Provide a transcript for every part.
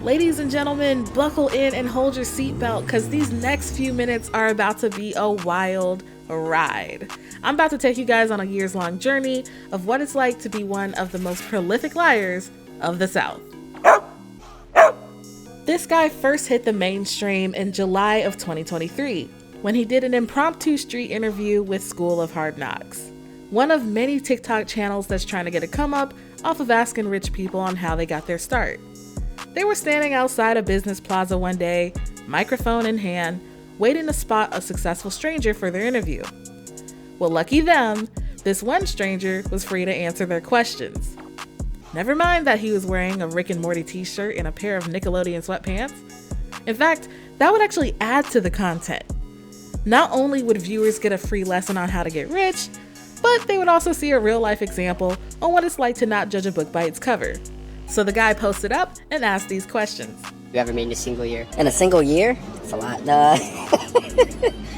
Ladies and gentlemen, buckle in and hold your seatbelt because these next few minutes are about to be a wild ride. I'm about to take you guys on a years-long journey of what it's like to be one of the most prolific liars of the South. This guy first hit the mainstream in July of 2023 when he did an impromptu street interview with School of Hard Knocks, one of many TikTok channels that's trying to get a come up off of asking rich people on how they got their start. They were standing outside a business plaza one day, microphone in hand, waiting to spot a successful stranger for their interview. Well, lucky them, this one stranger was free to answer their questions. Never mind that he was wearing a Rick and Morty t-shirt and a pair of Nickelodeon sweatpants. In fact, that would actually add to the content. Not only would viewers get a free lesson on how to get rich, but they would also see a real-life example on what it's like to not judge a book by its cover. So the guy posted up and asked these questions. You ever made in a single year? In a single year? It's a lot.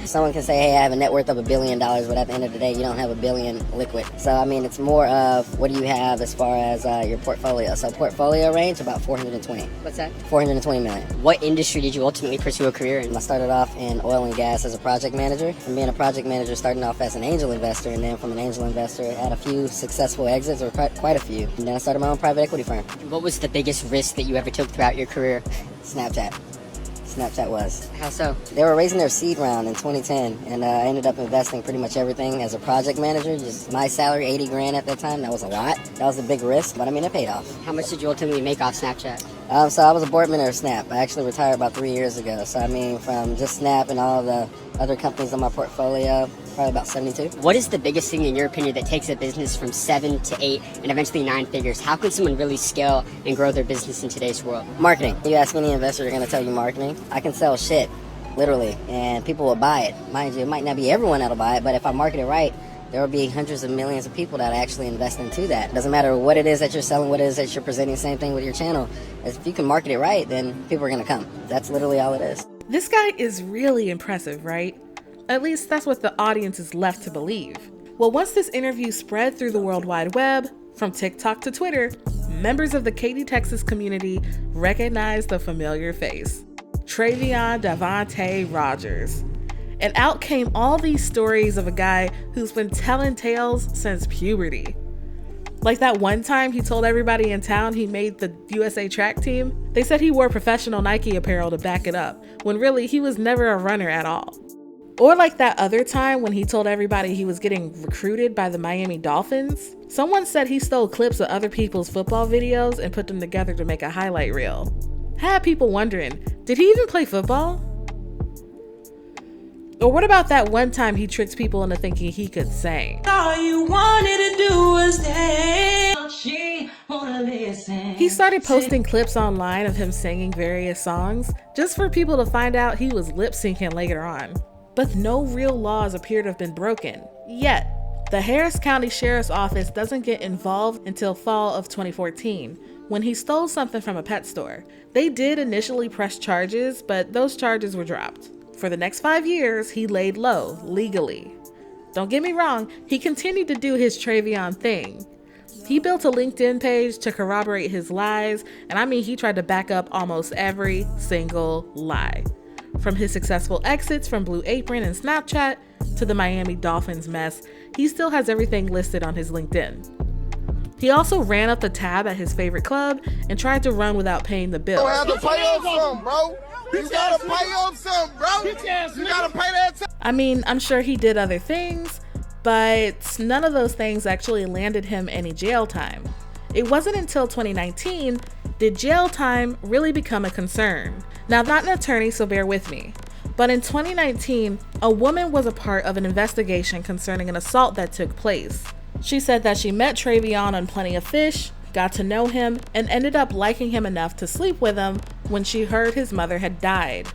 Someone can say, hey, I have a net worth of $1 billion, but at the end of the day, you don't have $1 billion liquid. So, I mean, it's more of what do you have as far as your portfolio. So, portfolio range, about 420. What's that? 420 million. What industry did you ultimately pursue a career in? I started off in oil and gas as a project manager. From being a project manager, starting off as an angel investor, and then from an angel investor, I had a few successful exits, or quite a few. And then I started my own private equity firm. What was the biggest risk that you ever took throughout your career? Snapchat was. How so? They were raising their seed round in 2010, and I ended up investing pretty much everything as a project manager. Just my salary, 80 grand at that time. That was a lot. That was a big risk, but I mean, it paid off. How much did you ultimately make off Snapchat? So I was a board member of Snap. I actually retired about 3 years ago. So I mean, from just Snap and all the other companies in my portfolio, probably about 72. What is the biggest thing in your opinion that takes a business from 7 to 8 and eventually 9 figures? How can someone really scale and grow their business in today's world? Marketing. You ask any investor, they're going to tell you marketing. I can sell shit, literally, and people will buy it. Mind you, it might not be everyone that'll buy it, but if I market it right, there will be hundreds of millions of people that actually invest into that. Doesn't matter what it is that you're selling, what it is that you're presenting, same thing with your channel. If you can market it right, then people are going to come. That's literally all it is. This guy is really impressive, right? At least that's what the audience is left to believe. Well, once this interview spread through the World Wide Web, from TikTok to Twitter, members of the Katy, Texas community recognized the familiar face, Traveon Rogers. And out came all these stories of a guy who's been telling tales since puberty. Like that one time he told everybody in town he made the USA track team. They said he wore professional Nike apparel to back it up, when really he was never a runner at all. Or like that other time when he told everybody he was getting recruited by the Miami Dolphins. Someone said he stole clips of other people's football videos and put them together to make a highlight reel. Had people wondering, did he even play football? Or what about that one time he tricked people into thinking he could sing? All you wanted to do was dance. She wanna listen. He started posting clips online of him singing various songs just for people to find out he was lip syncing later on. But no real laws appear to have been broken, yet. The Harris County Sheriff's Office doesn't get involved until fall of 2014, when he stole something from a pet store. They did initially press charges, but those charges were dropped. For the next 5 years, he laid low, legally. Don't get me wrong, he continued to do his Traveon thing. He built a LinkedIn page to corroborate his lies, and I mean he tried to back up almost every single lie. From his successful exits from Blue Apron and Snapchat to the Miami Dolphins mess, he still has everything listed on his LinkedIn. He also ran up the tab at his favorite club and tried to run without paying the bill. You have to pay up something, bro. You gotta pay up something, bro. You gotta pay that. I mean, I'm sure he did other things, but none of those things actually landed him any jail time. It wasn't until 2019 did jail time really become a concern. Now, I'm not an attorney, so bear with me. But in 2019, a woman was a part of an investigation concerning an assault that took place. She said that she met Traveon on Plenty of Fish, got to know him, and ended up liking him enough to sleep with him when she heard his mother had died.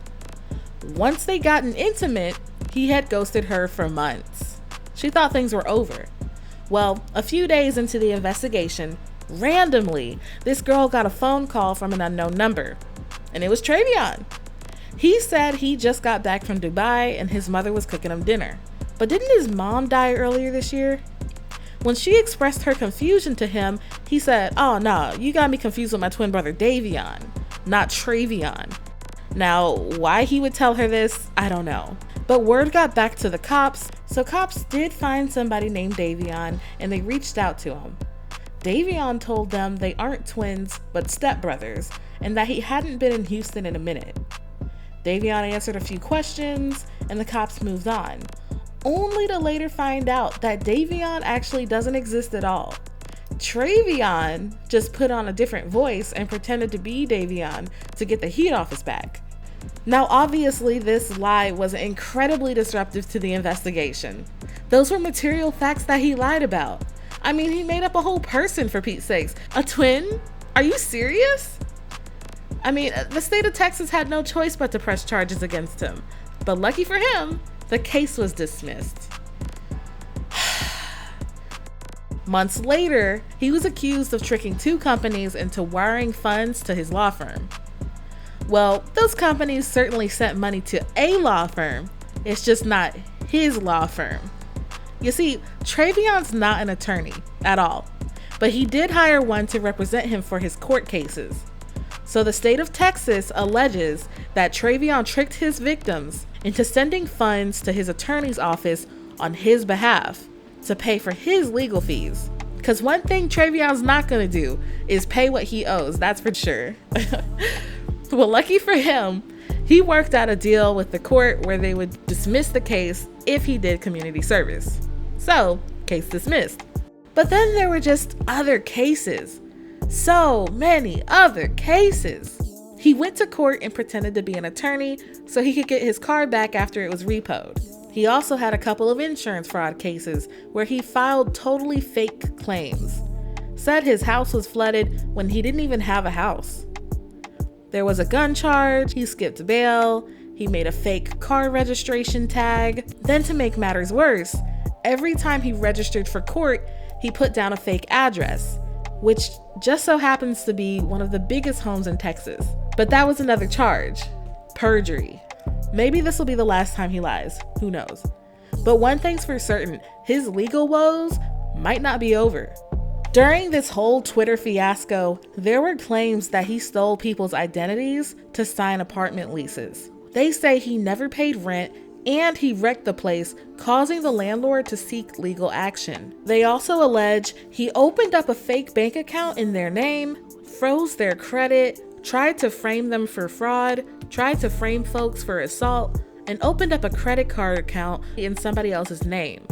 Once they gotten intimate, he had ghosted her for months. She thought things were over. Well, a few days into the investigation, randomly, this girl got a phone call from an unknown number, and it was Traveon. He said he just got back from Dubai and his mother was cooking him dinner. But didn't his mom die earlier this year? When she expressed her confusion to him, he said, "Oh no, you got me confused with my twin brother Davion." not Traveon. Now, why he would tell her this, I don't know. But word got back to the cops, so cops did find somebody named Davion and they reached out to him. Davion told them they aren't twins, but stepbrothers, and that he hadn't been in Houston in a minute. Davion answered a few questions, and the cops moved on, only to later find out that Davion actually doesn't exist at all. Traveon just put on a different voice and pretended to be Davion to get the heat off his back. Now, obviously, this lie was incredibly disruptive to the investigation. Those were material facts that he lied about. I mean, he made up a whole person, for Pete's sakes. A twin? Are you serious? I mean, the state of Texas had no choice but to press charges against him. But lucky for him, the case was dismissed. Months later, he was accused of tricking 2 companies into wiring funds to his law firm. Well, those companies certainly sent money to a law firm. It's just not his law firm. You see, Traveon's not an attorney at all, but he did hire one to represent him for his court cases. So the state of Texas alleges that Traveon tricked his victims into sending funds to his attorney's office on his behalf to pay for his legal fees. Because one thing Traveon's not going to do is pay what he owes, that's for sure. Well, lucky for him, he worked out a deal with the court where they would dismiss the case if he did community service. So, case dismissed. But then there were just other cases. So many other cases. He went to court and pretended to be an attorney so he could get his car back after it was repoed. He also had a couple of insurance fraud cases where he filed totally fake claims. Said his house was flooded when he didn't even have a house. There was a gun charge, he skipped bail, he made a fake car registration tag. Then to make matters worse, every time he registered for court, he put down a fake address, which just so happens to be one of the biggest homes in Texas. But that was another charge, perjury. Maybe this will be the last time he lies, who knows. But one thing's for certain, his legal woes might not be over. During this whole Twitter fiasco, there were claims that he stole people's identities to sign apartment leases. They say he never paid rent and he wrecked the place, causing the landlord to seek legal action. They also allege he opened up a fake bank account in their name, froze their credit, tried to frame them for fraud, tried to frame folks for assault, and opened up a credit card account in somebody else's name.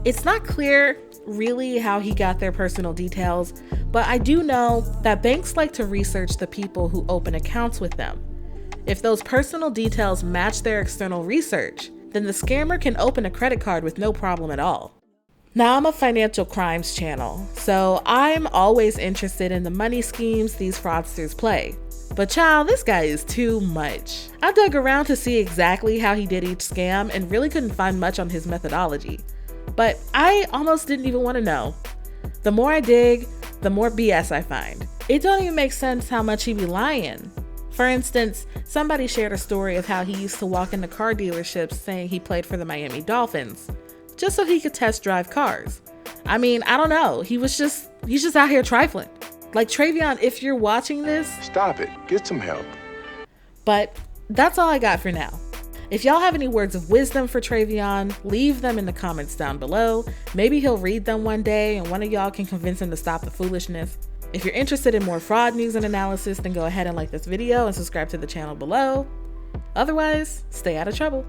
It's not clear really how he got their personal details, but I do know that banks like to research the people who open accounts with them. If those personal details match their external research, then the scammer can open a credit card with no problem at all. Now, I'm a financial crimes channel, so I'm always interested in the money schemes these fraudsters play. But child, this guy is too much. I dug around to see exactly how he did each scam and really couldn't find much on his methodology. But I almost didn't even want to know. The more I dig, the more BS I find. It don't even make sense how much he be lying. For instance, somebody shared a story of how he used to walk into car dealerships saying he played for the Miami Dolphins, just so he could test drive cars. I mean, I don't know. He's just out here trifling. Like, Traveon, if you're watching this, Stop it. Get some help. But that's all I got for now. If y'all have any words of wisdom for Traveon, leave them in the comments down below. Maybe he'll read them one day and one of y'all can convince him to stop the foolishness. If you're interested in more fraud news and analysis, then go ahead and like this video and subscribe to the channel below. Otherwise, stay out of trouble.